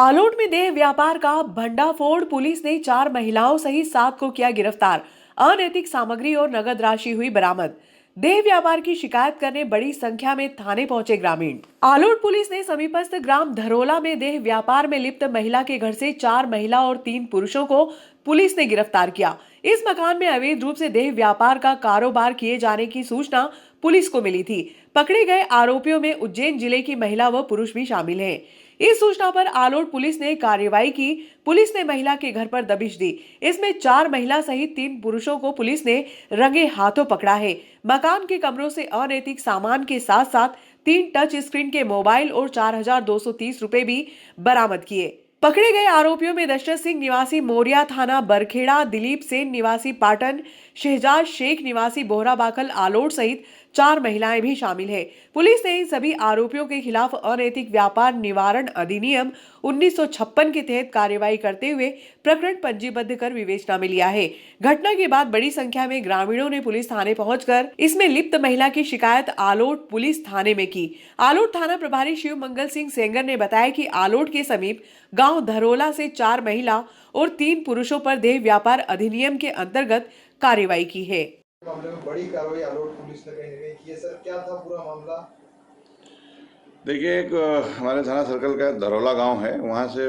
आलोट में देह व्यापार का भंडाफोड़। पुलिस ने 4 महिलाओं सहित 7 को किया गिरफ्तार। अनैतिक सामग्री और नगद राशि हुई बरामद। देह व्यापार की शिकायत करने बड़ी संख्या में थाने पहुंचे ग्रामीण। आलोट पुलिस ने समीपस्थ ग्राम धरोला में देह व्यापार में लिप्त महिला के घर से 4 महिला और 3 पुरुषों को पुलिस ने गिरफ्तार किया। इस मकान में अवैध रूप से देह व्यापार का कारोबार किए जाने की सूचना पुलिस को मिली थी। पकड़े गए आरोपियों में उज्जैन जिले की महिला व पुरुष भी शामिल हैं। इस सूचना पर आलोट पुलिस ने कार्रवाई की। पुलिस ने महिला के घर पर दबिश दी। इसमें 4 महिला सहित 3 पुरुषों को पुलिस ने रंगे हाथों पकड़ा है। मकान के कमरों से अनैतिक सामान के साथ साथ 3 टच स्क्रीन के मोबाइल और 4,230 रुपए भी बरामद किए। पकड़े गए आरोपियों में दशरथ सिंह निवासी मोरिया थाना बरखेड़ा, दिलीप सेन निवासी पाटन, शहजाद शेख निवासी बोहराबाकल आलोट सहित 4 महिलाएं भी शामिल है। पुलिस ने इन सभी आरोपियों के खिलाफ अनैतिक व्यापार निवारण अधिनियम 1956 के तहत कार्रवाई करते हुए प्रकरण पंजीबद्ध कर विवेचना में लिया है। घटना के बाद बड़ी संख्या में ग्रामीणों ने पुलिस थाने पहुंचकर इसमें लिप्त महिला की शिकायत आलोट पुलिस थाने में की। आलोट थाना प्रभारी शिव मंगल सिंह सेंगर ने बताया कि आलोट के समीप गांव धरोला से 4 महिला और 3 पुरुषों पर देह व्यापार अधिनियम के अंतर्गत कार्रवाई की है। मामले में बड़ी कार्रवाई आलोट पुलिस ने कहीं न की है। सर, क्या था पूरा मामला? देखिए, एक हमारे थाना सर्कल का धरोला गांव है, वहां से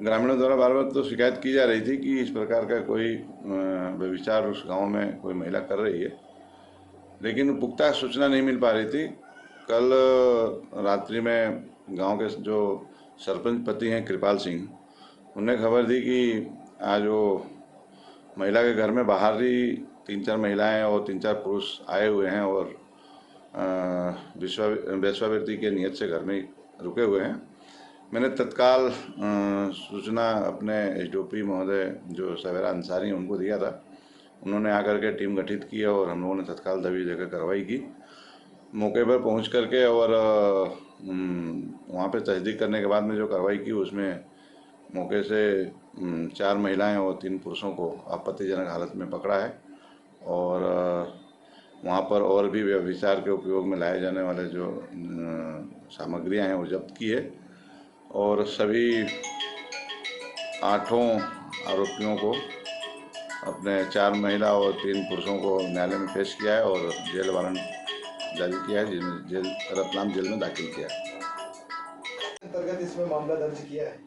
ग्रामीणों द्वारा बार बार तो शिकायत की जा रही थी कि इस प्रकार का कोई व्यभिचार उस गांव में कोई महिला कर रही है, लेकिन पुख्ता सूचना नहीं मिल पा रही थी। कल रात्रि में गांव के जो सरपंच पति हैं कृपाल सिंह, उन्हें खबर दी कि आज वो महिला के घर में बाहर ही 3-4 महिलाएं और 3-4 पुरुष आए हुए हैं और वेश्यावृत्ति के नियत से घर में रुके हुए हैं। मैंने तत्काल सूचना अपने एसडीओपी महोदय जो सवेरा अंसारी हैं उनको दिया था। उन्होंने आकर के टीम गठित की और हम लोगों ने तत्काल दबी जगह कार्रवाई की। मौके पर पहुंच करके और वहाँ पे तस्दीक करने के बाद में जो कार्रवाई की उसमें मौके से 4 महिलाएं और 3 पुरुषों को आपत्तिजनक हालत में पकड़ा है और वहाँ पर और भी व्यभिचार के उपयोग में लाए जाने वाले जो सामग्रियाँ हैं वो जब्त की है और सभी 8 आरोपियों को, अपने 4 महिला और 3 पुरुषों को न्यायालय में पेश किया है और जेल वारंट जारी किया है, जिसमें रतलाम जेल में दाखिल किया है। अंतर्गत इसमें मामला दर्ज किया है।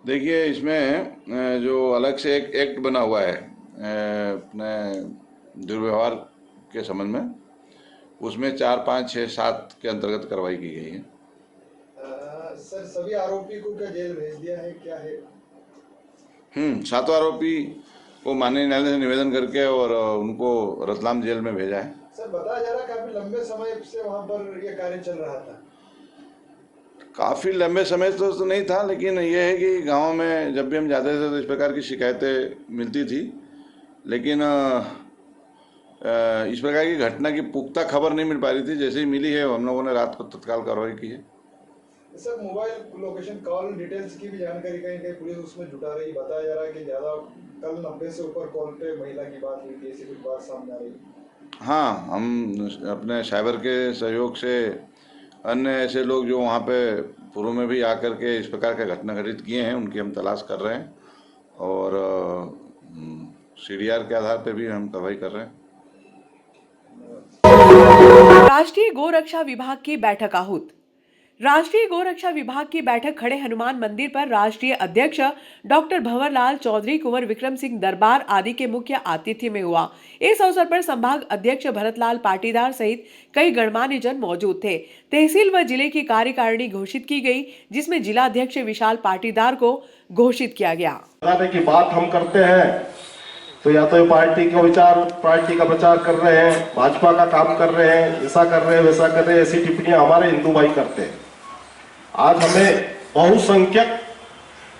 देखिए, इसमें जो अलग से एक एक्ट बना हुआ है अपने दुर्व्यवहार के संबंध में, उसमें 4, 5, 6, 7 के अंतर्गत कार्रवाई की गई है। सर, सभी आरोपी को क्या जेल भेज दिया है, क्या है? 7 आरोपी को माननीय न्यायालय से निवेदन करके और उनको रतलाम जेल में भेजा है। सर, बताया जा रहा है काफी लंबे समय से वहाँ पर ये कार्य चल रहा था। काफ़ी लंबे समय तो नहीं था, लेकिन ये है कि गांव में जब भी हम जाते थे तो इस प्रकार की शिकायतें मिलती थी, लेकिन इस प्रकार की घटना की पुख्ता खबर नहीं मिल पा रही थी। जैसे ही मिली है हम लोगों ने रात को तत्काल कार्रवाई की है। Sir, mobile location call details की भी जानकारी कहीं कहीं पुलिस उसमें जुटा रही, बताया जा रहा है कि ज़्यादा कल 90 से ऊपर कॉल पे महिला की बात हुई थी, ऐसी कुछ बात सामने आ रही है। हाँ, हम अपने साइबर के सहयोग से अन्य ऐसे लोग जो वहाँ पे पूर्व में भी आकर के इस प्रकार का घटना घटित किए हैं उनकी हम तलाश कर रहे हैं और CDR के आधार पे भी हम कार्रवाई कर रहे हैं। राष्ट्रीय गोरक्षा विभाग की बैठक आहूत। राष्ट्रीय गोरक्षा विभाग की बैठक खड़े हनुमान मंदिर पर राष्ट्रीय अध्यक्ष डॉक्टर भंवरलाल चौधरी, कुंवर विक्रम सिंह दरबार आदि के मुख्य आतिथ्य में हुआ। इस अवसर पर संभाग अध्यक्ष भरतलाल पाटीदार सहित कई गणमान्य जन मौजूद थे। तहसील व जिले की कार्यकारिणी घोषित की गई, जिसमें जिला अध्यक्ष विशाल पाटीदार को घोषित किया गया। की बात हम करते हैं तो या तो पार्टी का विचार, पार्टी का प्रचार कर रहे हैं, भाजपा का काम कर रहे हैं, ऐसा कर रहे हैं, वैसा कर रहे हैं, ऐसी टिप्पणियां हमारे हिंदू भाई करते हैं। आज हमें बहुसंख्यक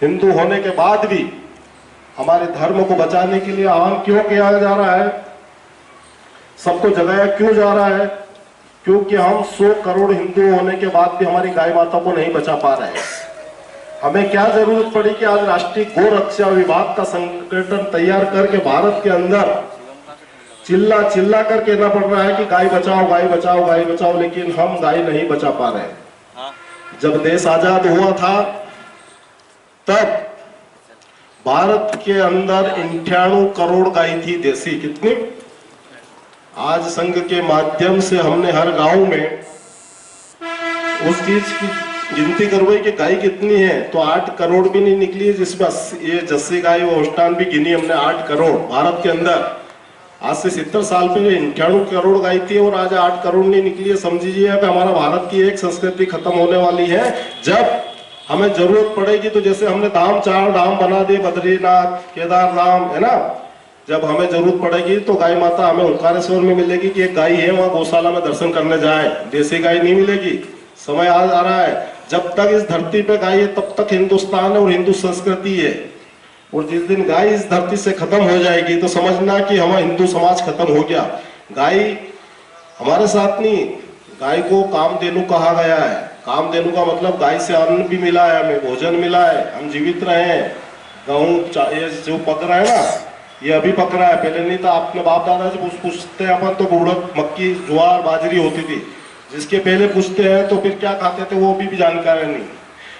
हिंदू होने के बाद भी हमारे धर्म को बचाने के लिए आह्वान क्यों किया जा रहा है, सबको जगाया क्यों जा रहा है? क्योंकि हम 100 करोड़ हिंदू होने के बाद भी हमारी गाय माता को नहीं बचा पा रहे हैं। हमें क्या जरूरत पड़ी कि आज राष्ट्रीय गौ रक्षा विभाग का संगठन तैयार करके भारत के अंदर चिल्ला चिल्ला कर कहना पड़ रहा है कि गाय बचाओ, गाय बचाओ, गाय बचाओ, लेकिन हम गाय नहीं बचा पा रहे हैं। जब देश आजाद हुआ था तब भारत के अंदर 98 करोड़ गाय थी देसी। कितनी? आज संघ के माध्यम से हमने हर गांव में उस चीज की गिनती करवाई कि गाय कितनी है, तो 8 करोड़ भी नहीं निकली है, जिसमें ये जर्सी गाय व होस्टाइन भी गिनी हमने। 8 करोड़ भारत के अंदर। आज से 70 साल पहले 98 करोड़ गाय थी और आज 8 करोड़ नहीं निकली है। समझिए कि हमारा भारत की एक संस्कृति खत्म होने वाली है। जब हमें जरूरत पड़ेगी तो जैसे हमने धाम 4 धाम बना दिए, बद्रीनाथ, केदारधाम, है ना, जब हमें जरूरत पड़ेगी तो गाय माता हमें ओंकारेश्वर में मिलेगी कि एक गाय है, वहां गौशाला में दर्शन करने जाए। देसी गाय नहीं मिलेगी। समय आ रहा है, जब तक इस धरती पे गाय है तब तक हिंदुस्तान है और हिंदू संस्कृति है। और जिस दिन गाय इस धरती से खत्म हो जाएगी तो समझना कि हमारा हिंदू समाज खत्म हो गया। गाय हमारे साथ नहीं, गाय को कामधेनु कहा गया है। कामधेनु का मतलब गाय से अन्न भी मिला है, हमें भोजन मिला है, हम जीवित रहे हैं। गेहूं ये जो पक रहा है ना, ये अभी पक रहा है, पहले नहीं था। अपने बाप दादा से पूछते हैं अपन तो उड़द, मक्की, ज्वार, बाजरी होती थी। जिसके पहले पूछते हैं तो फिर क्या खाते थे वो भी जानकारी नहीं।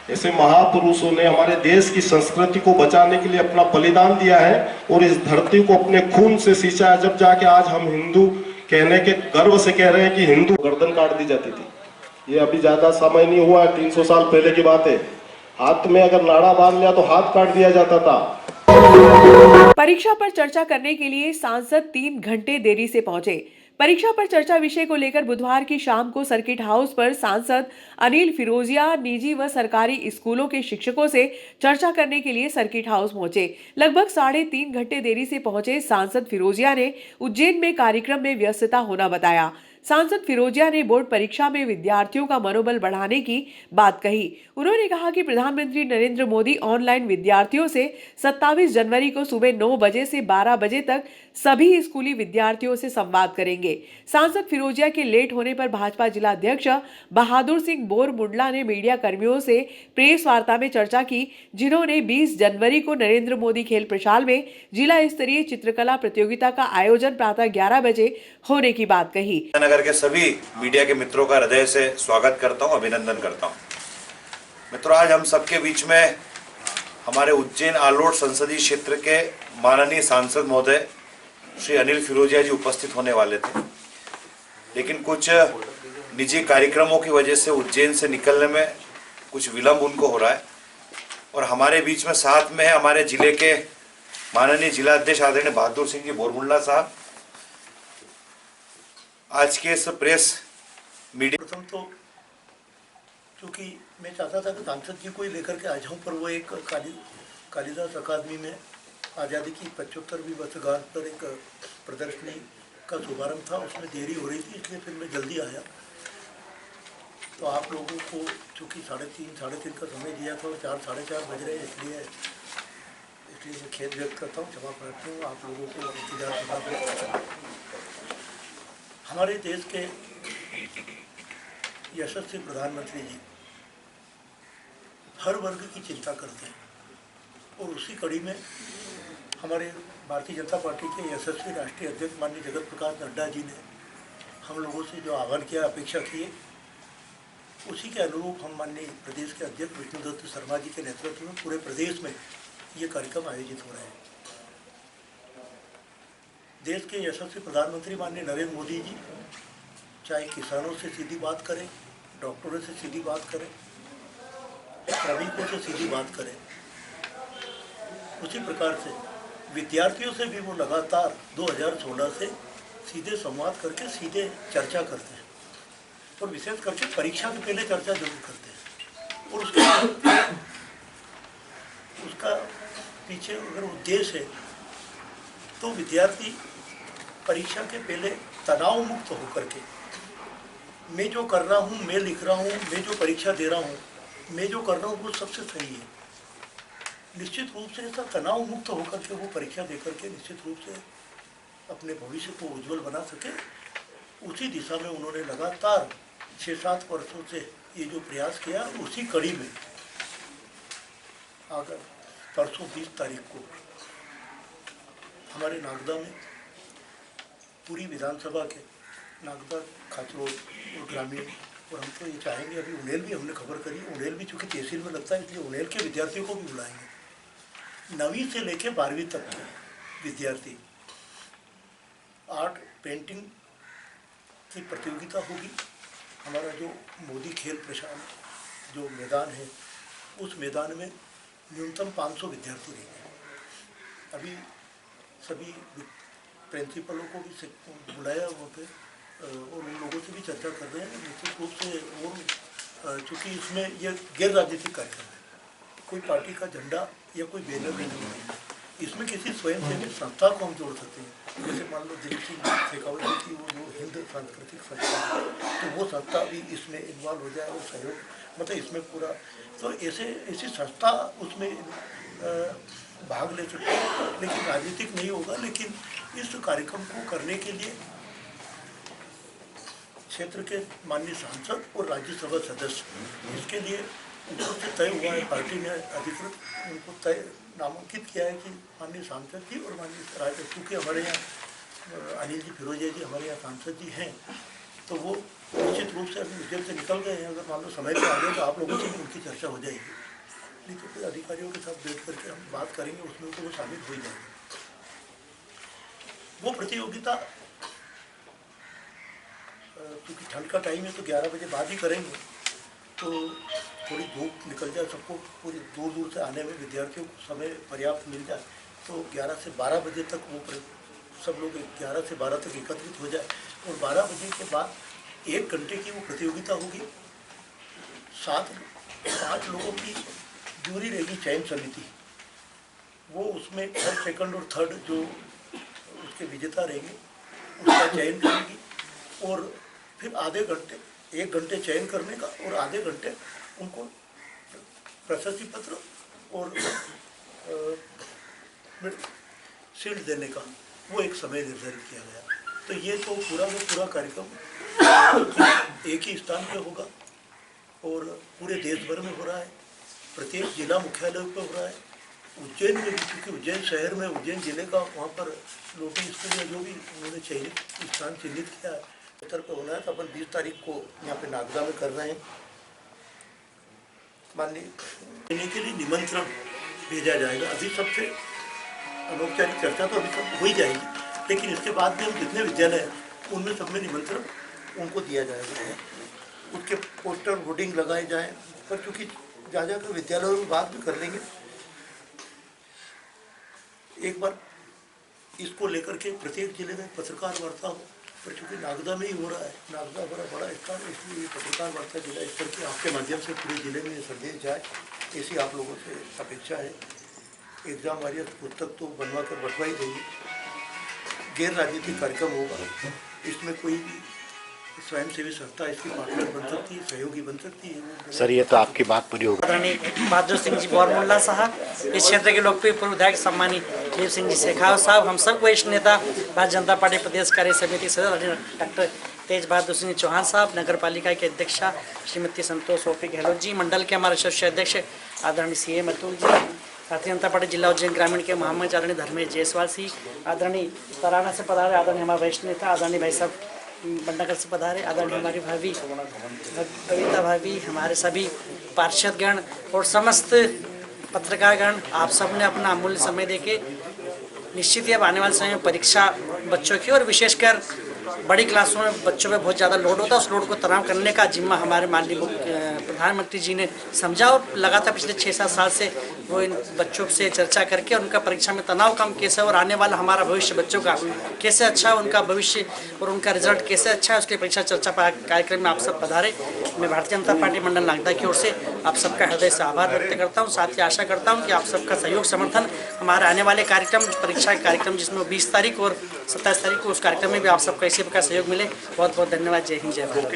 ऐसे महापुरुषों ने हमारे देश की संस्कृति को बचाने के लिए अपना बलिदान दिया है और इस धरती को अपने खून से सींचा है। जब जाके आज हम हिंदू कहने के गर्व से कह रहे हैं कि हिंदू गर्दन काट दी जाती थी। ये अभी ज्यादा समय नहीं हुआ, 300 साल पहले की बात है। हाथ में अगर नाड़ा बांध लिया तो हाथ काट दिया जाता था। परीक्षा पर चर्चा करने के लिए सांसद 3 घंटे देरी से पहुंचे। परीक्षा पर चर्चा विषय को लेकर बुधवार की शाम को सर्किट हाउस पर सांसद अनिल फिरोजिया निजी व सरकारी स्कूलों के शिक्षकों से चर्चा करने के लिए सर्किट हाउस पहुंचे। लगभग 3.5 घंटे देरी से पहुंचे सांसद फिरोजिया ने उज्जैन में कार्यक्रम में व्यस्तता होना बताया। सांसद फिरोजिया ने बोर्ड परीक्षा में विद्यार्थियों का मनोबल बढ़ाने की बात कही। उन्होंने कहा कि प्रधानमंत्री नरेंद्र मोदी ऑनलाइन विद्यार्थियों से 27 जनवरी को सुबह 9 बजे से 12 बजे तक सभी स्कूली विद्यार्थियों से संवाद करेंगे। सांसद फिरोजिया के लेट होने पर भाजपा जिला अध्यक्ष बहादुर सिंह बोरमुंडला ने मीडिया कर्मियों से प्रेस वार्ता में चर्चा की, जिन्होंने 20 जनवरी को नरेंद्र मोदी खेल प्रशाल में जिला स्तरीय चित्रकला प्रतियोगिता का आयोजन प्रातः 11 बजे होने की बात कही। नगर के सभी मीडिया के मित्रों का हृदय से स्वागत करता हूं, अभिनंदन करता हूं। मित्रों, आज हम सबके बीच में हमारे उज्जैन आलोट संसदीय क्षेत्र के माननीय सांसद महोदय श्री अनिल फिरोजिया जी उपस्थित होने वाले थे, लेकिन कुछ निजी कार्यक्रमों की वजह से उज्जैन से निकलने में कुछ विलंब उनको हो रहा है। और हमारे बीच में साथ में है हमारे जिले के माननीय जिला अध्यक्ष आदरणीय बहादुर सिंह जी बोरमुंडला साहब। आज के इस प्रेस मीडिया प्रथम तो क्योंकि मैं चाहता था कि सांसद जी को ही लेकर के आ जाऊँ, पर वो एक कालिदास अकादमी में आज़ादी की 75वीं वर्षगांठ पर एक प्रदर्शनी का शुभारंभ था, उसमें देरी हो रही थी, इसलिए फिर मैं जल्दी आया। तो आप लोगों को चूँकि 3:30 का समय दिया था और 4 साढ़े 4 बज रहे हैं, इसलिए मैं खेद व्यक्त करता हूँ, क्षमा प्रार्थी हूँ आप लोगों को इंतजार करना। हमारे देश के यशस्वी प्रधानमंत्री जी हर वर्ग की चिंता करते हैं और उसी कड़ी में हमारे भारतीय जनता पार्टी के यशस्वी राष्ट्रीय अध्यक्ष माननीय जगत प्रकाश नड्डा जी ने हम लोगों से जो आह्वान किया, अपेक्षा की है, उसी के अनुरूप हम माननीय प्रदेश के अध्यक्ष विष्णुदत्त शर्मा जी के नेतृत्व में पूरे प्रदेश में ये कार्यक्रम आयोजित हो रहे हैं। देश के यशस्वी प्रधानमंत्री माननीय नरेंद्र मोदी जी चाहे किसानों से सीधी बात करें, डॉक्टरों से सीधी बात करें, श्रमिकों से सीधी बात करें, उसी प्रकार से विद्यार्थियों से भी वो लगातार 2016 से सीधे संवाद करके सीधे चर्चा करते हैं और विशेष करके परीक्षा के पहले चर्चा जरूर करते हैं। और उसका पीछे अगर उद्देश्य है तो विद्यार्थी परीक्षा के पहले तनाव मुक्त होकर के मैं जो कर रहा हूँ, मैं लिख रहा हूँ, मैं जो परीक्षा दे रहा हूँ, मैं जो कर रहा हूँ वो सबसे सही है। निश्चित रूप से ऐसा तनाव मुक्त होकर के वो परीक्षा दे करके निश्चित रूप से अपने भविष्य को उज्जवल बना सके, उसी दिशा में उन्होंने लगातार 6-7 वर्षों से ये जो प्रयास किया, उसी कड़ी में अगर परसों 20 तारीख को हमारे नागदा में पूरी विधानसभा के नागदा, खाचरोड और ग्रामीण और हम तो ये चाहेंगे, अभी उड़ेल भी हमने खबर करी, उड़ेल भी चूँकि तहसील में लगता है इसलिए उड़ेल के विद्यार्थियों को भी बुलाएंगे। 9वीं से लेकर 12वीं तक के विद्यार्थी आर्ट पेंटिंग की प्रतियोगिता होगी। हमारा जो मोदी खेल प्रशांत जो मैदान है, उस मैदान में न्यूनतम 500 विद्यार्थी रहेंगे। अभी सभी प्रिंसिपलों को भी बुलाया वहाँ पे और उन लोगों से भी चर्चा कर रहे हैं निश्चित रूप से। और चूँकि इसमें यह गैर राजनीतिक कार्यक्रम है, कोई पार्टी का झंडा या कोई बैनर भी नहीं है, इसमें किसी स्वयंसेवी संस्था को हम जोड़ सकते हैं। जैसे मान लो दिलीप सिंह शेखावत जी की वो जो हिंद सांस्कृतिक संस्था है, तो वो संस्था भी इसमें इन्वॉल्व हो जाए और सहयोग मतलब इसमें पूरा, तो ऐसी संस्था उसमें भाग ले सकते हैं, लेकिन राजनीतिक नहीं होगा। लेकिन इस कार्यक्रम को करने के लिए क्षेत्र के माननीय सांसद और राज्यसभा सदस्य, इसके लिए उनको से तय हुआ है, पार्टी ने अधिकृत उनको तय नामांकित किया है कि माननीय सांसद जी और माननीय राज्य, क्योंकि हमारे यहाँ अनिल जी फिरोजिया जी हमारे यहाँ सांसद जी हैं, तो वो निश्चित रूप से अभी उज्जैन से निकल गए हैं। अगर मान लो समय पर आ गए तो आप लोगों से भी उनकी चर्चा हो जाएगी, नहीं तो फिर अधिकारियों के साथ बैठ करके हम बात करेंगे, उसमें तो वो शामिल हो जाएंगे। वो प्रतियोगिता क्योंकि ठंड का टाइम है तो 11 बजे बाद ही करेंगे, तो थोड़ी धूप निकल जाए, सबको पूरी दूर दूर से आने में विद्यार्थियों को समय पर्याप्त मिल जाए, तो 11 से 12 बजे तक वो सब लोग 11 से 12 तक एकत्रित हो जाए और 12 बजे के बाद 1 घंटे की वो प्रतियोगिता होगी। 5 लोगों की जूरी रहेगी, चयन समिति, वो उसमें फर्स्ट सेकंड और थर्ड जो उसके विजेता रहेंगे उसका चयन करेगी और फिर आधे घंटे 1 घंटे चयन करने का और आधे घंटे उनको प्रशस्ति पत्र और शील्ड देने का वो एक समय निर्धारित किया गया। तो ये तो पूरा कार्यक्रम एक ही स्थान पे होगा और पूरे देश भर में हो रहा है, प्रत्येक जिला मुख्यालय पे हो रहा है। उज्जैन में भी, क्योंकि उज्जैन शहर में उज्जैन जिले का वहाँ पर लोटी स्कूल या जो भी उन्होंने स्थान चिन्हित किया है उत्तर पे होना है, तो अपन 20 तारीख को यहाँ पे नागदा में कर रहे हैं। माननीय देने के लिए निमंत्रण भेजा जाएगा। अभी सबसे अनौपचारिक चर्चा तो अभी सब हो ही जाएगी, लेकिन इसके बाद में हम जितने विद्यालय हैं उनमें सब में निमंत्रण उनको दिया जाएगा। उसके पोस्टर होर्डिंग लगाए जाएँ, पर चूँकि जा कर विद्यालयों में बात भी कर लेंगे एक बार, इसको लेकर के प्रत्येक जिले में पत्रकार वार्ता हो, पर चूँकि नागदा में ही हो रहा है, नागदा बड़ा स्थान है, इसलिए पत्रकार वार्ता जिला स्तर की आपके माध्यम से पूरे जिले में संदेश जाए, ऐसी आप लोगों से अपेक्षा है। एग्जाम वारियर पुस्तक तो बनवा कर बंटवा ही देंगे। गैर राजनीतिक कार्यक्रम होगा, इसमें कोई भी स्वयंसेवी संस्था इसकी पार्टनर बन सकती है, सहयोगी बन सकती है। सर, ये तो आपकी बात पूरी होगी। आदरणीय बहादुर सिंह जी बोरमुल्ला साहब, इस क्षेत्र के लोकप्रिय पूर्व विधायक सम्मानी दिलीप सिंह जी शेखावत साहब, हम सब वरिष्ठ नेता भारतीय जनता पार्टी प्रदेश कार्य समिति सदस्य डॉक्टर तेज बहादुर सिंह चौहान साहब, नगर पालिका के अध्यक्षा श्रीमती संतोष ओपी गहलोत जी, मंडल के हमारे शीर्ष अध्यक्ष आदरणीय CA अतुल जी, भारतीय जनता पार्टी जिला उज्जैन ग्रामीण के महामंत्री आदरणीय धर्मेश जायसवाल जी, आदरणीय तराना से पधारे आदरणीय हमारे वरिष्ठ नेता आदरणीय भाई साहब बंडागर से पधारे, आदरणीय हमारी भाभी कविता भाभी, हमारे सभी पार्षदगण और समस्त पत्रकारगण, आप सब ने अपना अमूल्य समय देके निश्चित ही अब आने वाले समय में परीक्षा बच्चों की और विशेषकर बड़ी क्लासों में बच्चों पे बहुत ज़्यादा लोड होता है, उस लोड को तनाव करने का जिम्मा हमारे माननीय प्रधानमंत्री जी ने समझा और लगातार पिछले 6-7 साल से वो इन बच्चों से चर्चा करके उनका परीक्षा में तनाव कम कैसे और आने वाला हमारा भविष्य बच्चों का कैसे अच्छा, उनका भविष्य और उनका रिजल्ट कैसे अच्छा है, उसके परीक्षा चर्चा कार्यक्रम में आप सब पधारे। मैं भारतीय जनता पार्टी मंडल नागदा की ओर से आप सबका हृदय से आभार व्यक्त करता हूँ। साथ ही आशा करता हूँ कि आप सबका सहयोग समर्थन हमारे आने वाले कार्यक्रम, परीक्षा के कार्यक्रम जिसमें 20 तारीख और 27 तारीख को उस कार्यक्रम में भी आप सबका इसी प्रकार सहयोग मिले। बहुत बहुत धन्यवाद। जय हिंद, जय भारत।